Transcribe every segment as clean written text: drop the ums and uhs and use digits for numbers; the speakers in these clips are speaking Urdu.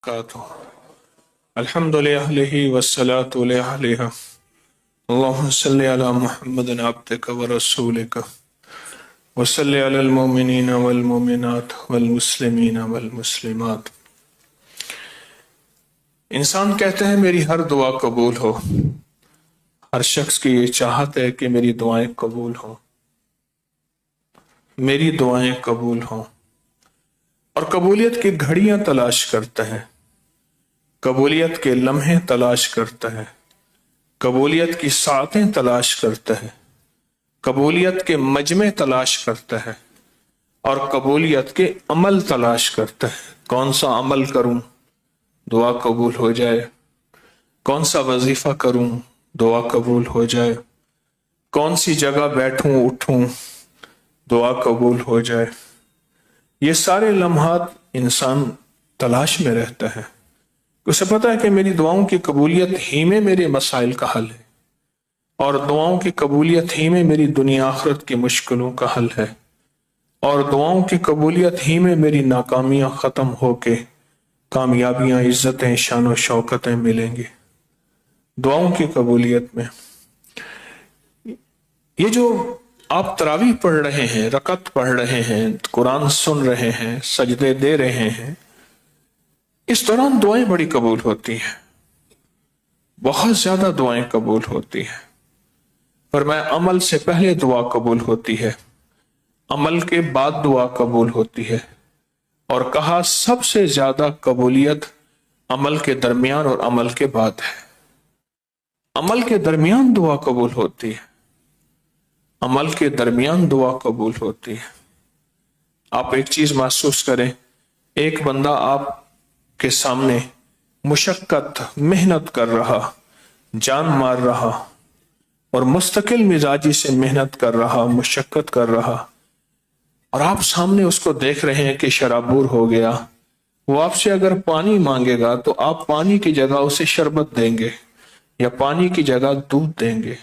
الحمد لله والصلاة عليها اللهم صل على محمد عبدك ورسولك وصل على المؤمنين والمؤمنات والمسلمين والمسلمات۔ انسان کہتے ہیں میری ہر دعا قبول ہو، ہر شخص کی یہ چاہت ہے کہ میری دعائیں قبول ہوں، میری دعائیں قبول ہوں، اور قبولیت کی گھڑیاں تلاش کرتا ہے، قبولیت کے لمحے تلاش کرتا ہے، قبولیت کی ساعتیں تلاش کرتا ہے، قبولیت کے مجمع تلاش کرتا ہے، اور قبولیت کے عمل تلاش کرتا ہے۔ کون سا عمل کروں دعا قبول ہو جائے، کون سا وظیفہ کروں دعا قبول ہو جائے، کون سی جگہ بیٹھوں اٹھوں دعا قبول ہو جائے۔ یہ سارے لمحات انسان تلاش میں رہتا ہے، اسے پتا ہے کہ میری دعاؤں کی قبولیت ہی میں میرے مسائل کا حل ہے، اور دعاؤں کی قبولیت ہی میں میری دنیا آخرت کی مشکلوں کا حل ہے، اور دعاؤں کی قبولیت ہی میں میری ناکامیاں ختم ہو کے کامیابیاں، عزتیں، شان و شوکتیں ملیں گی۔ دعاؤں کی قبولیت میں یہ جو آپ تراویح پڑھ رہے ہیں، رکعت پڑھ رہے ہیں، قرآن سن رہے ہیں، سجدے دے رہے ہیں، اس دوران دعائیں بڑی قبول ہوتی ہیں، بہت زیادہ دعائیں قبول ہوتی ہیں۔ فرمایا عمل سے پہلے دعا قبول ہوتی ہے، عمل کے بعد دعا قبول ہوتی ہے، اور کہا سب سے زیادہ قبولیت عمل کے درمیان اور عمل کے بعد ہے۔ عمل کے درمیان دعا قبول ہوتی ہے، عمل کے درمیان دعا قبول ہوتی ہے۔ آپ ایک چیز محسوس کریں، ایک بندہ آپ کے سامنے مشقت، محنت کر رہا، جان مار رہا، اور مستقل مزاجی سے محنت کر رہا، مشقت کر رہا، اور آپ سامنے اس کو دیکھ رہے ہیں کہ شرابور ہو گیا۔ وہ آپ سے اگر پانی مانگے گا تو آپ پانی کی جگہ اسے شربت دیں گے، یا پانی کی جگہ دودھ دیں گے۔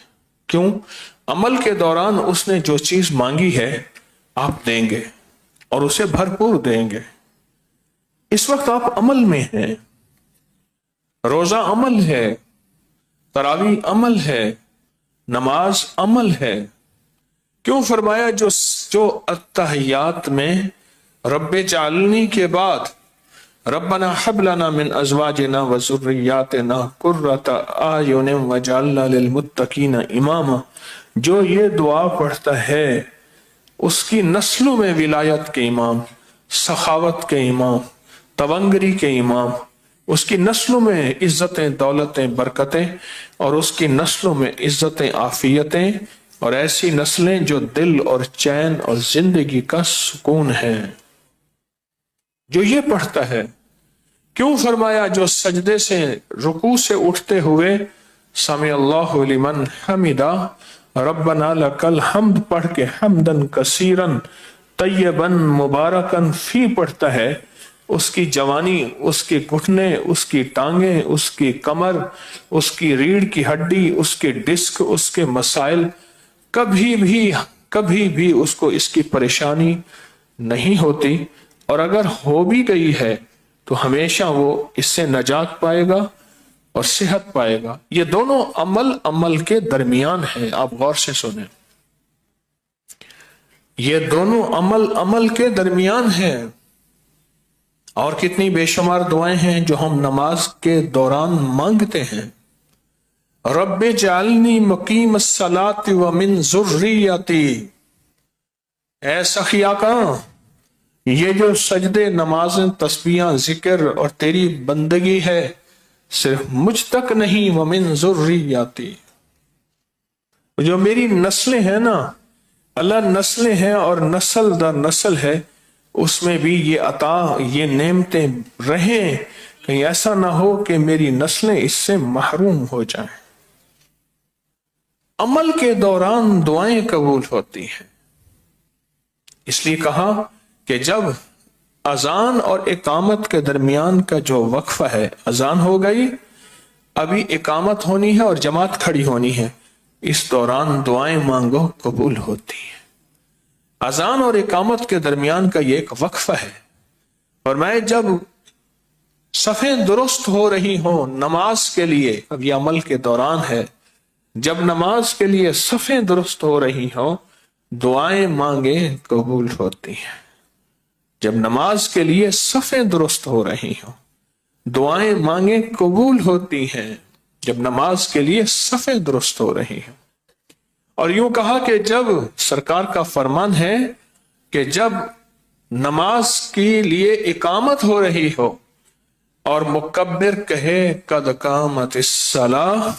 کیوں؟ عمل کے دوران اس نے جو چیز مانگی ہے آپ دیں گے، اور اسے بھرپور دیں گے۔ اس وقت آپ عمل میں ہیں، روزہ عمل ہے، تراویح عمل ہے، نماز عمل ہے۔ کیوں فرمایا جو التحیات میں رب جعلنی کے بعد ربنا حب لنا من ازواجنا وذریاتنا قرۃ اعین واجعلنا للمتقین اماما، جو یہ دعا پڑھتا ہے اس کی نسلوں میں ولایت کے امام، سخاوت کے امام، تونگری کے امام، اس کی نسلوں میں عزتیں، دولتیں، برکتیں، اور اس کی نسلوں میں عزتیں، عافیتیں، اور ایسی نسلیں جو دل اور چین اور زندگی کا سکون ہے۔ جو یہ پڑھتا ہے، کیوں فرمایا جو سجدے سے، رکوع سے اٹھتے ہوئے سمع اللہ لمن حمدہ ربنا لک الحمد پڑھ کے حمدن کثیرن طیبا مبارکن فی پڑھتا ہے، اس کی جوانی، اس کے گھٹنے، اس کی ٹانگیں، اس کی کمر، اس کی ریڑھ کی ہڈی، اس کے ڈسک، اس کے مسائل، کبھی بھی اس کو اس کی پریشانی نہیں ہوتی، اور اگر ہو بھی گئی ہے تو ہمیشہ وہ اس سے نجات پائے گا اور صحت پائے گا۔ یہ دونوں عمل کے درمیان ہے، آپ غور سے سنیں، یہ دونوں عمل کے درمیان ہے۔ اور کتنی بے شمار دعائیں ہیں جو ہم نماز کے دوران مانگتے ہیں۔ رب جعلنی مقیم الصلاۃ ومن ذریتی، اے سخی آقا، یہ جو سجدے، نمازیں، تسبیحاں، ذکر اور تیری بندگی ہے صرف مجھ تک نہیں، ومن ذریتی، جو میری نسلیں ہیں نا، اللہ نسلیں ہیں اور نسل در نسل ہے، اس میں بھی یہ عطا، یہ نعمتیں رہیں، کہیں ایسا نہ ہو کہ میری نسلیں اس سے محروم ہو جائیں۔ عمل کے دوران دعائیں قبول ہوتی ہیں، اس لیے کہا کہ جب اذان اور اقامت کے درمیان کا جو وقفہ ہے، اذان ہو گئی، ابھی اقامت ہونی ہے اور جماعت کھڑی ہونی ہے، اس دوران دعائیں مانگو قبول ہوتی ہیں۔ اذان اور اقامت کے درمیان کا یہ ایک وقفہ ہے، اور میں جب صفیں درست ہو رہی ہوں نماز کے لیے، اب یہ عمل کے دوران ہے، جب نماز کے لیے صفیں درست ہو رہی ہوں دعائیں مانگے قبول ہوتی ہیں۔ جب نماز کے لیے صفیں درست ہو رہی ہوں دعائیں مانگے قبول ہوتی ہیں، جب نماز کے لیے صفیں درست ہو رہی ہیں۔ اور یوں کہا کہ جب سرکار کا فرمان ہے کہ جب نماز کے لیے اقامت ہو رہی ہو اور مکبر کہے قد قامت الصلاۃ،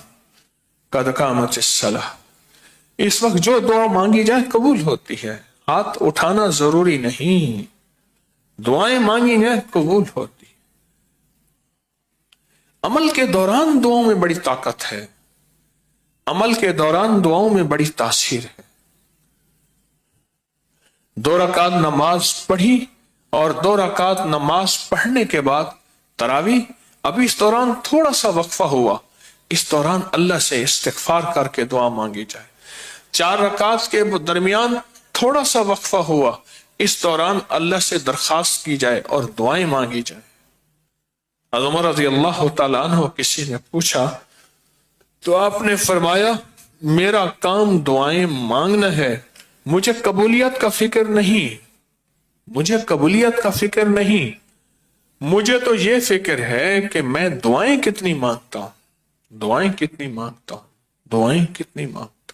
قد قامت الصلاۃ، اس وقت جو دعا مانگی جائے قبول ہوتی ہے۔ ہاتھ اٹھانا ضروری نہیں، دعائیں مانگی جائیں قبول ہوتی۔ عمل کے دوران دعاؤں میں بڑی طاقت ہے، عمل کے دوران دعاؤں میں بڑی تاثیر ہے۔ 2 رکعت نماز پڑھی اور 2 رکعت نماز پڑھنے کے بعد تراویح، ابھی اس دوران تھوڑا سا وقفہ ہوا، اس دوران اللہ سے استغفار کر کے دعا مانگی جائے۔ 4 رکعت کے درمیان تھوڑا سا وقفہ ہوا، اس دوران اللہ سے درخواست کی جائے اور دعائیں مانگی جائے۔ عمر رضی اللہ تعالیٰ عنہ کسی نے پوچھا تو آپ نے فرمایا میرا کام دعائیں مانگنا ہے، مجھے قبولیت کا فکر نہیں، مجھے قبولیت کا فکر نہیں، مجھے تو یہ فکر ہے کہ میں دعائیں کتنی مانگتا ہوں، دعائیں کتنی مانگتا ہوں، دعائیں کتنی مانگتا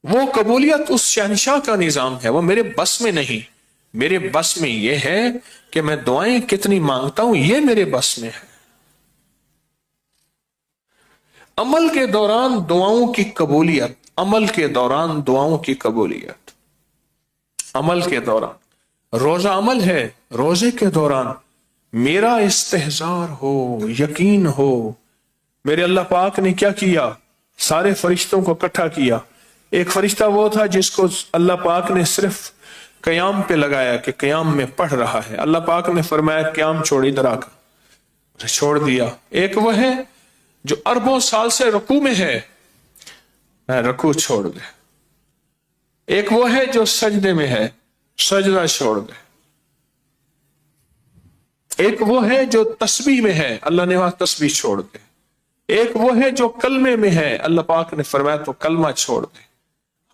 ہوں۔ وہ قبولیت اس شہنشاہ کا نظام ہے، وہ میرے بس میں نہیں، میرے بس میں یہ ہے کہ میں دعائیں کتنی مانگتا ہوں، یہ میرے بس میں ہے۔ عمل کے دوران دعاؤں کی قبولیت، عمل کے دوران دعاؤں کی قبولیت، عمل کے دوران روزہ عمل ہے، روزے کے دوران میرا استحضار ہو، یقین ہو، میرے اللہ پاک نے کیا کیا، سارے فرشتوں کو اکٹھا کیا۔ ایک فرشتہ وہ تھا جس کو اللہ پاک نے صرف قیام پہ لگایا کہ قیام میں پڑھ رہا ہے، اللہ پاک نے فرمایا قیام چھوڑ، ادھر آ کر چھوڑ دیا۔ ایک وہ ہے جو اربوں سال سے رکوع میں ہے، رکوع چھوڑ دے۔ ایک وہ ہے جو سجدے میں ہے، سجدہ چھوڑ دے۔ ایک وہ ہے جو تسبیح میں ہے، اللہ نے وہاں تسبیح چھوڑ دے۔ ایک وہ ہے جو کلمے میں ہے، اللہ پاک نے فرمایا تو کلمہ چھوڑ دے۔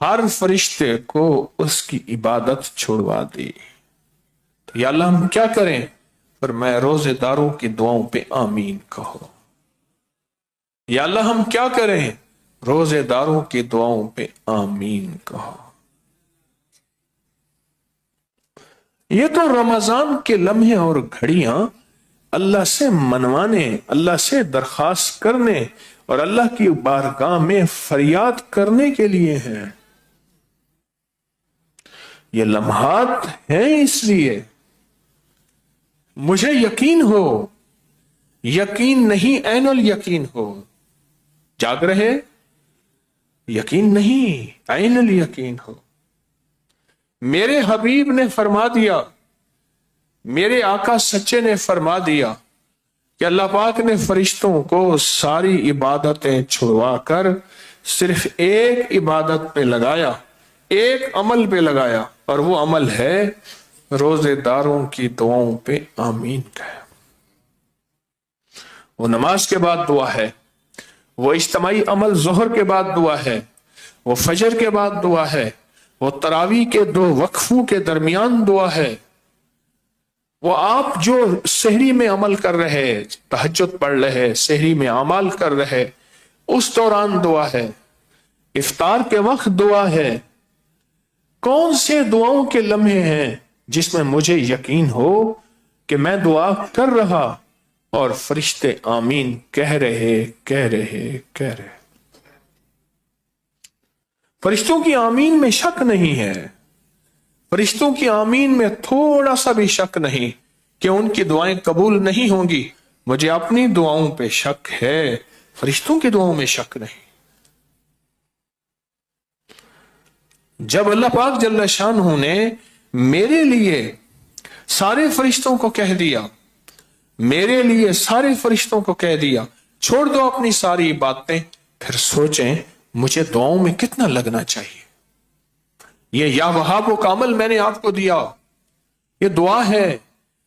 ہر فرشتے کو اس کی عبادت چھوڑوا دی۔ تو یا اللہ ہم کیا کریں؟ فرمایا روزے داروں کی دعاؤں پہ آمین کہو۔ یا اللہ ہم کیا کریں؟ روزے داروں کی دعاؤں پہ آمین کہو۔ یہ تو رمضان کے لمحے اور گھڑیاں اللہ سے منوانے، اللہ سے درخواست کرنے اور اللہ کی بارگاہ میں فریاد کرنے کے لیے ہیں۔ یہ لمحات ہیں اس لیے مجھے یقین ہو، یقین نہیں عین الیقین ہو، جاگ رہے یقین نہیں عین الیقین ہو۔ میرے حبیب نے فرما دیا، میرے آقا سچے نے فرما دیا کہ اللہ پاک نے فرشتوں کو ساری عبادتیں چھڑوا کر صرف ایک عبادت پہ لگایا، ایک عمل پہ لگایا، اور وہ عمل ہے روزے داروں کی دعاؤں پہ آمین کہا۔ وہ نماز کے بعد دعا ہے، وہ اجتماعی عمل ظہر کے بعد دعا ہے، وہ فجر کے بعد دعا ہے، وہ تراویح کے 2 وقفوں کے درمیان دعا ہے، وہ آپ جو سحری میں عمل کر رہے، تہجد پڑھ رہے، سحری میں اعمال کر رہے، اس دوران دعا ہے، افطار کے وقت دعا ہے۔ کون سے دعاؤں کے لمحے ہیں جس میں مجھے یقین ہو کہ میں دعا کر رہا اور فرشتے آمین کہہ رہے کہہ رہے کہہ رہے۔ فرشتوں کی آمین میں شک نہیں ہے، فرشتوں کی آمین میں تھوڑا سا بھی شک نہیں کہ ان کی دعائیں قبول نہیں ہوں گی۔ مجھے اپنی دعاؤں پہ شک ہے، فرشتوں کی دعاؤں میں شک نہیں۔ جب اللہ پاک جل شانہ نے میرے لیے سارے فرشتوں کو کہہ دیا، میرے لیے سارے فرشتوں کو کہہ دیا چھوڑ دو اپنی ساری باتیں، پھر سوچیں مجھے دعاؤں میں کتنا لگنا چاہیے۔ یہ یا وہاب و کامل میں نے آپ کو دیا، یہ دعا ہے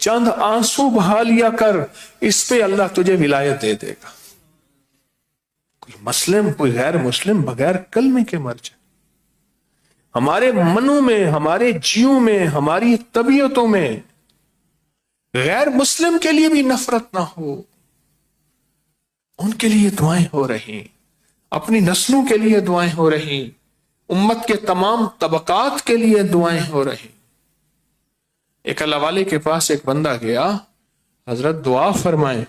چند آنسو بہا لیا کر، اس پہ اللہ تجھے ولایت دے دے گا۔ کوئی مسلم کوئی غیر مسلم بغیر کلمے کے مر جائے، ہمارے منوں میں، ہمارے جیوں میں، ہماری طبیعتوں میں غیر مسلم کے لیے بھی نفرت نہ ہو، ان کے لیے دعائیں ہو رہی، اپنی نسلوں کے لیے دعائیں ہو رہی، امت کے تمام طبقات کے لیے دعائیں ہو رہی۔ ایک اللہ والے کے پاس ایک بندہ گیا، حضرت دعا فرمائیں،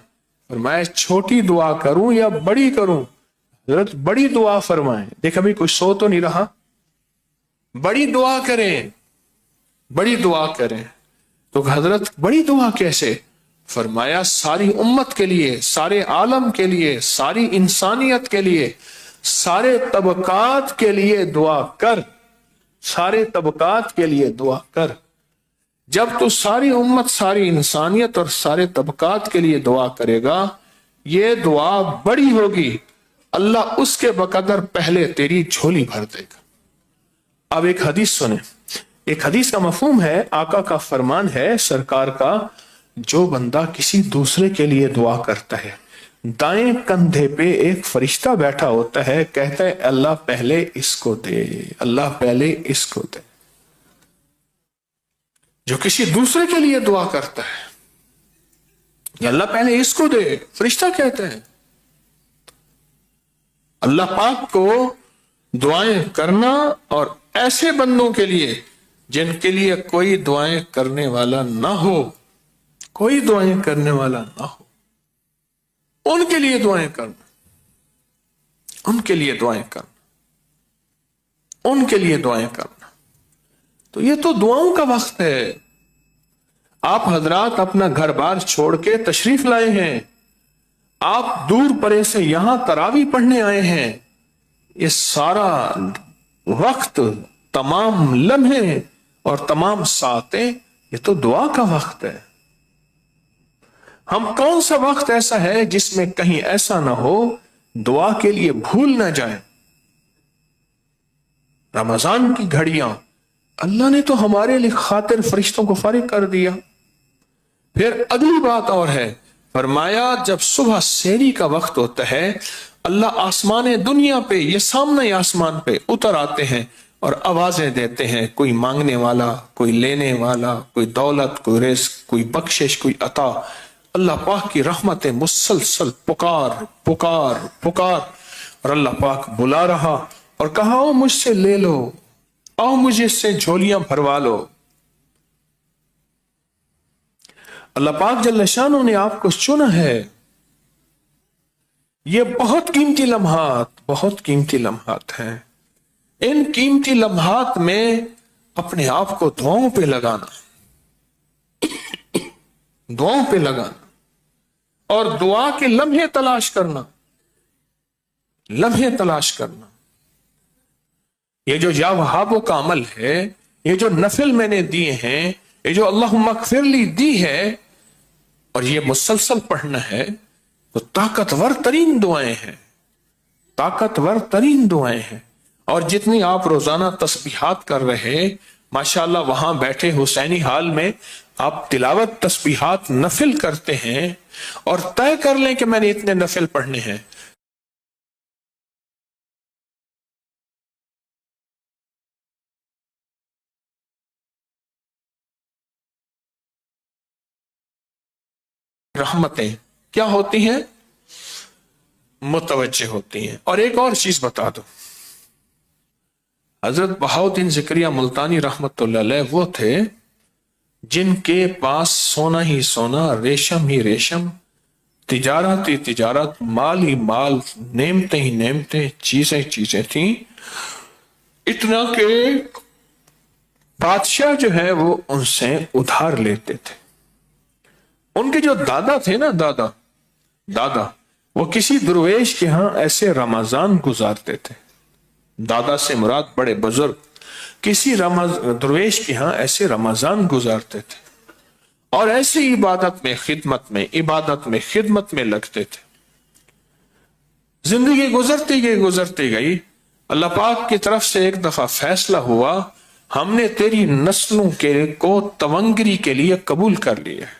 فرمایا چھوٹی دعا کروں یا بڑی کروں؟ حضرت بڑی دعا فرمائیں۔ دیکھ ابھی کچھ سو تو نہیں رہا، بڑی دعا کریں، بڑی دعا کریں۔ تو حضرت بڑی دعا کیسے؟ فرمایا ساری امت کے لیے، سارے عالم کے لیے، ساری انسانیت کے لیے، سارے طبقات کے لیے دعا کر، سارے طبقات کے لیے دعا کر۔ جب تو ساری امت، ساری انسانیت اور سارے طبقات کے لیے دعا کرے گا، یہ دعا بڑی ہوگی، اللہ اس کے بقدر پہلے تیری جھولی بھر دے گا۔ اب ایک حدیث سنیں، ایک حدیث کا مفہوم ہے، آقا کا فرمان ہے سرکار کا، جو بندہ کسی دوسرے کے لیے دعا کرتا ہے، دائیں کندھے پہ ایک فرشتہ بیٹھا ہوتا ہے، کہتا ہے اللہ پہلے اس کو دے، اللہ پہلے اس کو دے۔ جو کسی دوسرے کے لیے دعا کرتا ہے، اللہ پہلے اس کو دے، فرشتہ کہتے ہیں۔ اللہ پاک کو دعائیں کرنا، اور ایسے بندوں کے لیے جن کے لیے کوئی دعائیں کرنے والا نہ ہو، کوئی دعائیں کرنے والا نہ ہو، ان کے لیے دعائیں کرنا، ان کے لیے دعائیں کرنا، ان کے لیے دعائیں کرنا۔ تو یہ تو دعاؤں کا وقت ہے۔ آپ حضرات اپنا گھر بار چھوڑ کے تشریف لائے ہیں، آپ دور پرے سے یہاں تراویح پڑھنے آئے ہیں، یہ سارا وقت، تمام لمحے اور تمام ساعتیں، یہ تو دعا کا وقت ہے۔ ہم کون سا وقت ایسا ہے جس میں کہیں ایسا نہ ہو دعا کے لیے بھول نہ جائیں؟ رمضان کی گھڑیاں اللہ نے تو ہمارے لیے خاطر فرشتوں کو فارغ کر دیا۔ پھر اگلی بات اور ہے، فرمایا جب صبح سحری کا وقت ہوتا ہے، اللہ آسمان دنیا پہ، یہ سامنے آسمان پہ اتر آتے ہیں اور آوازیں دیتے ہیں، کوئی مانگنے والا، کوئی لینے والا، کوئی دولت، کوئی رزق، کوئی بخشش، کوئی عطا۔ اللہ پاک کی رحمتیں مسلسل پکار پکار پکار، اور اللہ پاک بلا رہا اور کہا آؤ مجھ سے لے لو، آؤ مجھے سے جھولیاں بھروا لو۔ اللہ پاک جل شانہ نے آپ کو چنا ہے۔ یہ بہت قیمتی لمحات، بہت قیمتی لمحات ہیں۔ ان قیمتی لمحات میں اپنے آپ کو دعاؤں پہ لگانا، دعاؤں پہ لگانا، اور دعا کے لمحے تلاش کرنا، لمحے تلاش کرنا۔ یہ جو یا وہابوں کا عمل ہے، یہ جو نفل میں نے دیے ہیں، یہ جو اللہم اغفر لی دی ہے، اور یہ مسلسل پڑھنا ہے، تو طاقتور ترین دعائیں ہیں، طاقتور ترین دعائیں ہیں۔ اور جتنی آپ روزانہ تسبیحات کر رہے، ماشاءاللہ وہاں بیٹھے حسینی حال میں آپ تلاوت تسبیحات نفل کرتے ہیں، اور طے کر لیں کہ میں نے اتنے نفل پڑھنے ہیں۔ رحمتیں کیا ہوتی ہیں؟ متوجہ ہوتی ہیں۔ اور ایک اور چیز بتا دو، حضرت بہاؤالدین زکریا ملتانی رحمت اللہ علیہ وہ تھے جن کے پاس سونا ہی سونا، ریشم ہی ریشم، تجارت ہی تجارت، مال ہی مال، نعمتیں ہی نعمتیں، چیزیں چیزیں تھیں، اتنا کہ بادشاہ جو ہے وہ ان سے ادھار لیتے تھے۔ ان کے جو دادا تھے نا، دادا وہ کسی درویش کے ہاں ایسے رمضان گزارتے تھے۔ دادا سے مراد بڑے بزرگ کسی درویش کے ہاں ایسے رمضان گزارتے تھے، اور ایسی عبادت میں خدمت میں لگتے تھے۔ زندگی گزرتی گئی، اللہ پاک کی طرف سے ایک دفعہ فیصلہ ہوا، ہم نے تیری نسلوں کو تونگری کے لیے قبول کر لیا ہے۔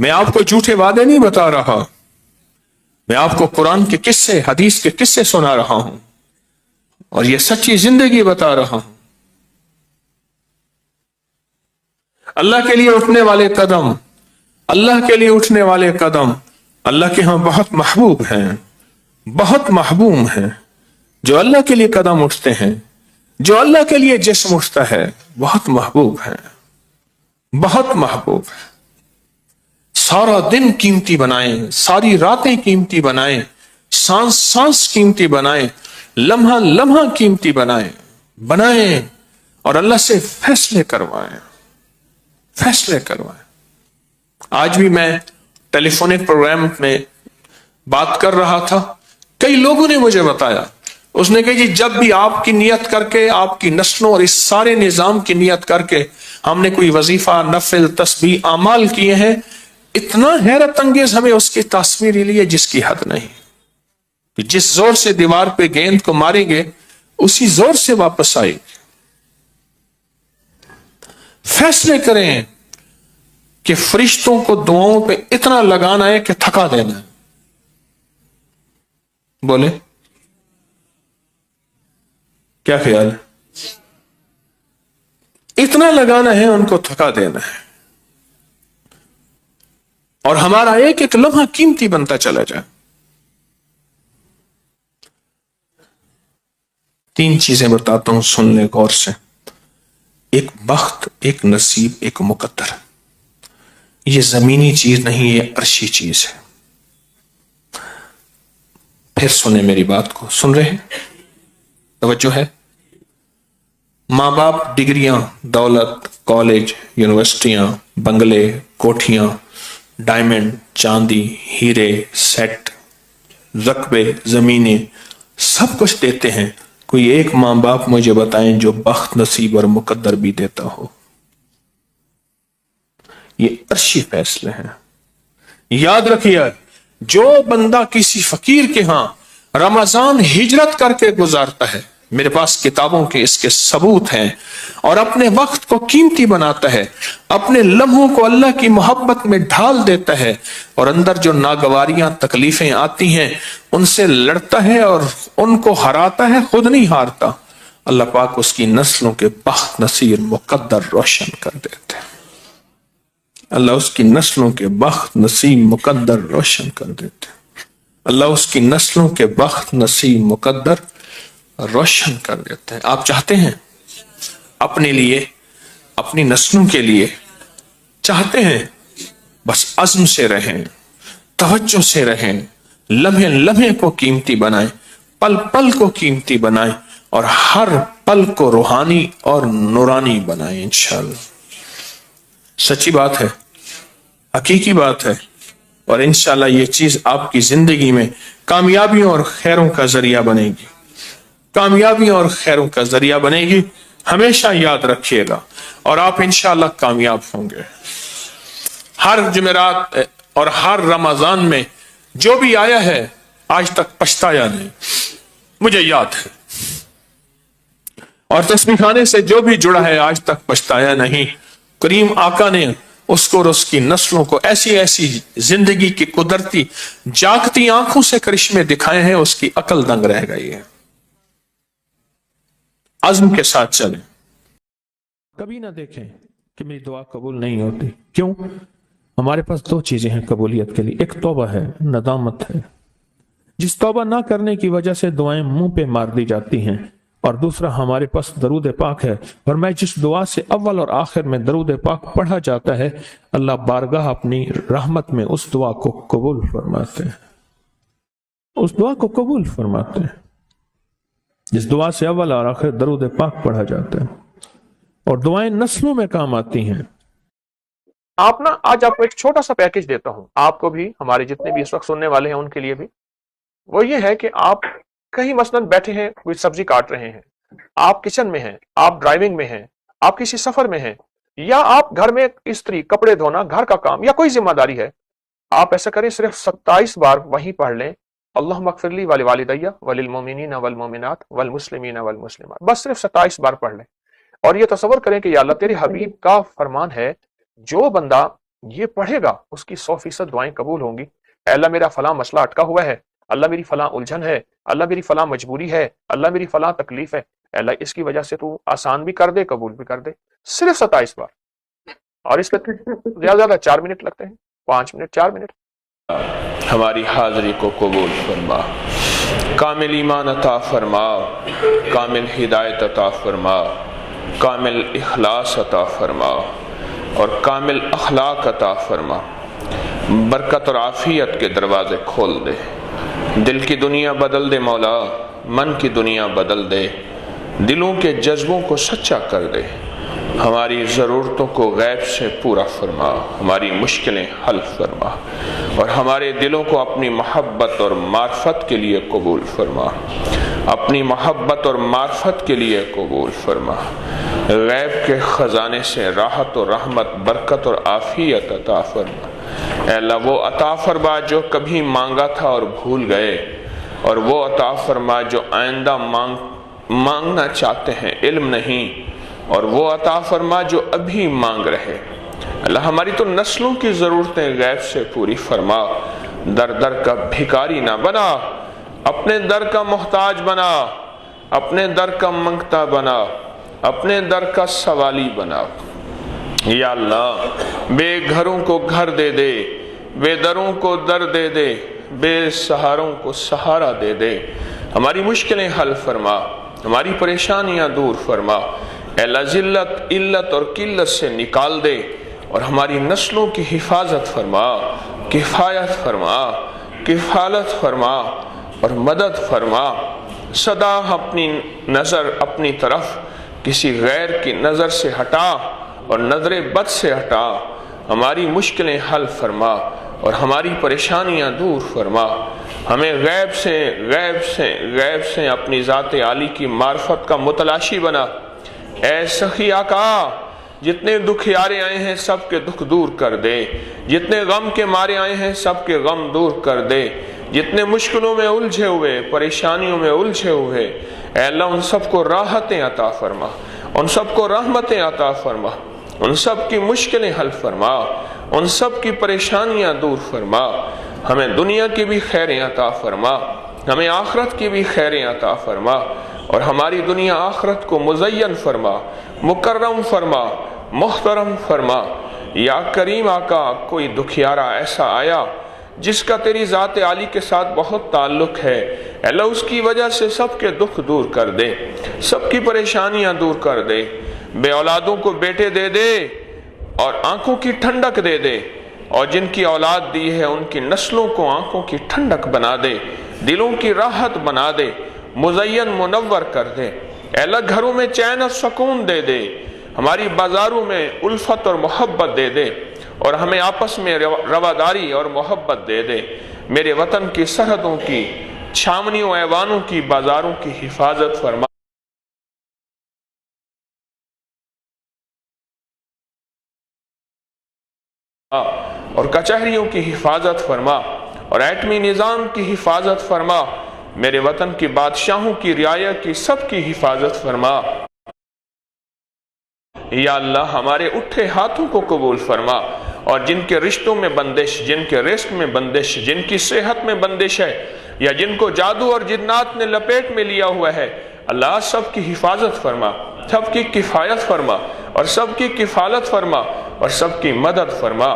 میں آپ کو جھوٹے وعدے نہیں بتا رہا، میں آپ کو قرآن کے قصے، حدیث کے قصے سنا رہا ہوں اور یہ سچی زندگی بتا رہا ہوں۔ اللہ کے لیے اٹھنے والے قدم، اللہ کے لیے اٹھنے والے قدم اللہ کے ہاں بہت محبوب ہیں، بہت محبوب ہیں۔ جو اللہ کے لیے قدم اٹھتے ہیں، جو اللہ کے لیے جسم اٹھتا ہے، بہت محبوب ہے، بہت محبوب ہے۔ سارا دن قیمتی بنائیں، ساری راتیں قیمتی بنائیں، سانس سانس قیمتی بنائیں، لمحہ لمحہ قیمتی بنائیں اور اللہ سے فیصلے کروائیں، فیصلے کروائیں۔ آج بھی میں ٹیلی فونک پروگرام میں بات کر رہا تھا، کئی لوگوں نے مجھے بتایا، اس نے کہا جی جب بھی آپ کی نیت کر کے، آپ کی نسلوں اور اس سارے نظام کی نیت کر کے ہم نے کوئی وظیفہ، نفل، تسبیح، اعمال کیے ہیں، اتنا حیرت انگیز ہمیں اس کی تصویر لی ہے جس کی حد نہیں، کہ جس زور سے دیوار پہ گیند کو ماریں گے اسی زور سے واپس آئے گی۔ فیصلے کریں کہ فرشتوں کو دعاؤں پہ اتنا لگانا ہے کہ تھکا دینا ہے۔ بولے کیا خیال ہے؟ اتنا لگانا ہے، ان کو تھکا دینا ہے، اور ہمارا ایک ایک لمحہ قیمتی بنتا چلا جائے۔ تین چیزیں بتاتا ہوں، سن لیں غور سے۔ ایک بخت، ایک نصیب، ایک مقدر۔ یہ زمینی چیز نہیں، یہ عرشی چیز ہے۔ پھر سنیں میری بات کو، سن رہے ہیں؟ توجہ ہے؟ ماں باپ ڈگریاں، دولت، کالج، یونیورسٹیاں، بنگلے، کوٹھیاں، ڈائمنڈ، چاندی، ہیرے، سیٹ، رقبے، زمینیں، سب کچھ دیتے ہیں۔ کوئی ایک ماں باپ مجھے بتائیں جو بخت، نصیب اور مقدر بھی دیتا ہو۔ یہ عرشی فیصلے ہیں۔ یاد رکھیے، جو بندہ کسی فقیر کے ہاں رمضان ہجرت کر کے گزارتا ہے، میرے پاس کتابوں کے اس کے ثبوت ہیں، اور اپنے وقت کو قیمتی بناتا ہے، اپنے لمحوں کو اللہ کی محبت میں ڈھال دیتا ہے، اور اندر جو ناگواریاں، تکلیفیں آتی ہیں ان سے لڑتا ہے اور ان کو ہراتا ہے، خود نہیں ہارتا، اللہ پاک اس کی نسلوں کے بخت، نصیب، مقدر روشن کر دیتے ہیں۔ اللہ اس کی نسلوں کے بخت، نصیب، مقدر روشن کر دیتے ہیں۔ اللہ اس کی نسلوں کے بخت، نصیب، مقدر روشن کر دیتے ہیں۔ آپ چاہتے ہیں اپنے لیے، اپنی نسلوں کے لیے چاہتے ہیں؟ بس عزم سے رہیں، توجہ سے رہیں، لمحے لمحے کو قیمتی بنائیں، پل پل کو قیمتی بنائیں، اور ہر پل کو روحانی اور نورانی بنائیں انشاءاللہ۔ سچی بات ہے، حقیقی بات ہے، اور انشاءاللہ یہ چیز آپ کی زندگی میں کامیابیوں اور خیروں کا ذریعہ بنے گی، کامیابیوں اور خیروں کا ذریعہ بنے گی۔ ہمیشہ یاد رکھیے گا، اور آپ انشاءاللہ کامیاب ہوں گے۔ ہر جمعرات اور ہر رمضان میں جو بھی آیا ہے آج تک پچھتایا نہیں، مجھے یاد ہے، اور تسبیح خانے سے جو بھی جڑا ہے آج تک پچھتایا نہیں۔ کریم آقا نے اس کو اور اس کی نسلوں کو ایسی ایسی زندگی کی قدرتی جاگتی آنکھوں سے کرشمے دکھائے ہیں، اس کی عقل دنگ رہ گئی ہے۔ عزم کے ساتھ چلیں، کبھی نہ دیکھیں کہ میری دعا قبول نہیں ہوتی۔ کیوں؟ ہمارے پاس دو چیزیں ہیں قبولیت کے لیے، ایک توبہ ہے، ندامت ہے، جس توبہ نہ کرنے کی وجہ سے دعائیں منہ پہ مار دی جاتی ہیں، اور دوسرا ہمارے پاس درود پاک ہے، اور میں جس دعا سے اول اور آخر میں درود پاک پڑھا جاتا ہے، اللہ بارگاہ اپنی رحمت میں اس دعا کو قبول فرماتے ہیں، اس دعا کو قبول فرماتے ہیں، جس دعا سے اول اور آخر درود پاک پڑھا جاتا ہے، اور دعائیں نسلوں میں کام آتی ہیں۔ آپ نا، آج آپ کو ایک چھوٹا سا پیکج دیتا ہوں، آپ کو بھی، ہمارے جتنے بھی اس وقت سننے والے ہیں ان کے لیے بھی۔ وہ یہ ہے کہ آپ کہیں مثلاً بیٹھے ہیں، کوئی سبزی کاٹ رہے ہیں، آپ کچن میں ہیں، آپ ڈرائیونگ میں ہیں، آپ کسی سفر میں ہیں، یا آپ گھر میں استری، کپڑے دھونا، گھر کا کام، یا کوئی ذمہ داری ہے، آپ ایسا کریں، صرف 27 بار وہیں پڑھ لیں، اللہم اغفر لی ولوالدی وللمؤمنین والمؤمنات والمسلمین والمسلمات، بس صرف 27 بار پڑھ لیں، اور یہ تصور کریں کہ یا اللہ تیرے حبیب کا فرمان ہے، جو بندہ یہ پڑھے گا اس کی 100% دعائیں قبول ہوں گی۔ اے اللہ میرا فلاں مسئلہ اٹکا ہوا ہے، اللہ میری فلاں الجھن ہے، اللہ میری فلاں مجبوری ہے، اللہ میری فلاں تکلیف ہے، اے اللہ اس کی وجہ سے تو آسان بھی کر دے، قبول بھی کر دے۔ صرف 27 بار، اور اس پہ زیادہ زیادہ 4 منٹ لگتے ہیں، 5 منٹ 4 منٹ۔ ہماری حاضری کو قبول فرما، کامل ایمان عطا فرما، کامل ہدایت عطا فرما، کامل اخلاص عطا فرما اور کامل اخلاق عطا فرما۔ برکت اور عافیت کے دروازے کھول دے، دل کی دنیا بدل دے مولا، من کی دنیا بدل دے، دلوں کے جذبوں کو سچا کر دے، ہماری ضرورتوں کو غیب سے پورا فرما، ہماری مشکلیں حل فرما اور ہمارے دلوں کو اپنی محبت اور معرفت کے لیے قبول فرما، اپنی محبت اور معرفت کے لیے قبول فرما۔ غیب کے خزانے سے راحت اور رحمت، برکت اور عافیت عطا فرما۔ اے اللہ وہ عطا فرما جو کبھی مانگا تھا اور بھول گئے، اور وہ عطا فرما جو آئندہ مانگنا چاہتے ہیں، علم نہیں، اور وہ عطا فرما جو ابھی مانگ رہے۔ اللہ ہماری تو نسلوں کی ضرورتیں غیب سے پوری فرما، در در کا بھکاری نہ بنا، اپنے در کا محتاج بنا، اپنے در کا منگتا بنا، اپنے در کا سوالی بنا۔ یا اللہ بے گھروں کو گھر دے دے، بے دروں کو در دے دے، بے سہاروں کو سہارا دے دے، ہماری مشکلیں حل فرما، ہماری پریشانیاں دور فرما۔ اے اللہ ذلت، علت اور قلت سے نکال دے اور ہماری نسلوں کی حفاظت فرما، کفایت فرما، کفالت فرما اور مدد فرما۔ سدا اپنی نظر اپنی طرف کسی غیر کی نظر سے ہٹا اور نظر بد سے ہٹا، ہماری مشکلیں حل فرما اور ہماری پریشانیاں دور فرما۔ ہمیں غیب سے اپنی ذات عالی کی معرفت کا متلاشی بنا۔ اے سخی آقا جتنے دکھیارے آئے ہیں سب کے دکھ دور کر دے، جتنے غم کے مارے آئے ہیں سب کے غم دور کر دے، جتنے مشکلوں میں الجھے ہوئے، پریشانیوں میں الجھے ہوئے، اے اللہ ان سب کو راحتیں عطا فرما، ان سب کو رحمتیں عطا فرما، ان سب کی مشکلیں حل فرما، ان سب کی پریشانیاں دور فرما۔ ہمیں دنیا کی بھی خیریں عطا فرما، ہمیں آخرت کی بھی خیریں عطا فرما، اور ہماری دنیا آخرت کو مزین فرما، مکرم فرما، محترم فرما۔ یا کریم آقا کوئی دکھیارا ایسا آیا جس کا تیری ذات عالی کے ساتھ بہت تعلق ہے، اے اللہ اس کی وجہ سے سب کے دکھ دور کر دے، سب کی پریشانیاں دور کر دے، بے اولادوں کو بیٹے دے دے اور آنکھوں کی ٹھنڈک دے دے، اور جن کی اولاد دی ہے ان کی نسلوں کو آنکھوں کی ٹھنڈک بنا دے، دلوں کی راحت بنا دے، مزین منور کر دے۔ اے اللہ گھروں میں چین اور سکون دے دے، ہماری بازاروں میں الفت اور محبت دے دے، اور ہمیں آپس میں رواداری اور محبت دے دے۔ میرے وطن کی سرحدوں کی، چھاونیوں ایوانوں کی، بازاروں کی حفاظت فرما، اور کچہریوں کی حفاظت فرما، اور ایٹمی نظام کی حفاظت فرما۔ میرے وطن کی بادشاہوں کی رعایا کی سب کی حفاظت فرما۔ یا اللہ ہمارے اٹھے ہاتھوں کو قبول فرما، اور جن کے رشتوں میں بندش، جن کے رزق میں بندش، جن کی صحت میں بندش ہے، یا جن کو جادو اور جنات نے لپیٹ میں لیا ہوا ہے، اللہ سب کی حفاظت فرما، سب کی کفایت فرما، اور سب کی کفالت فرما، اور سب کی مدد فرما،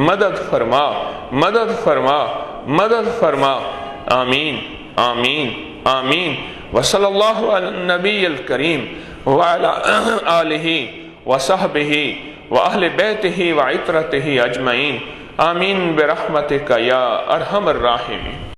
مدد فرما، مدد فرما، مدد فرما۔ آمین آمین آمین۔ وصلی اللہ علی النبی الکریم وعلی آلہ وصحبہ وأہل بیتہ وعطرتہ اجمعین۔ آمین برحمتک یا ارحم الراحمین۔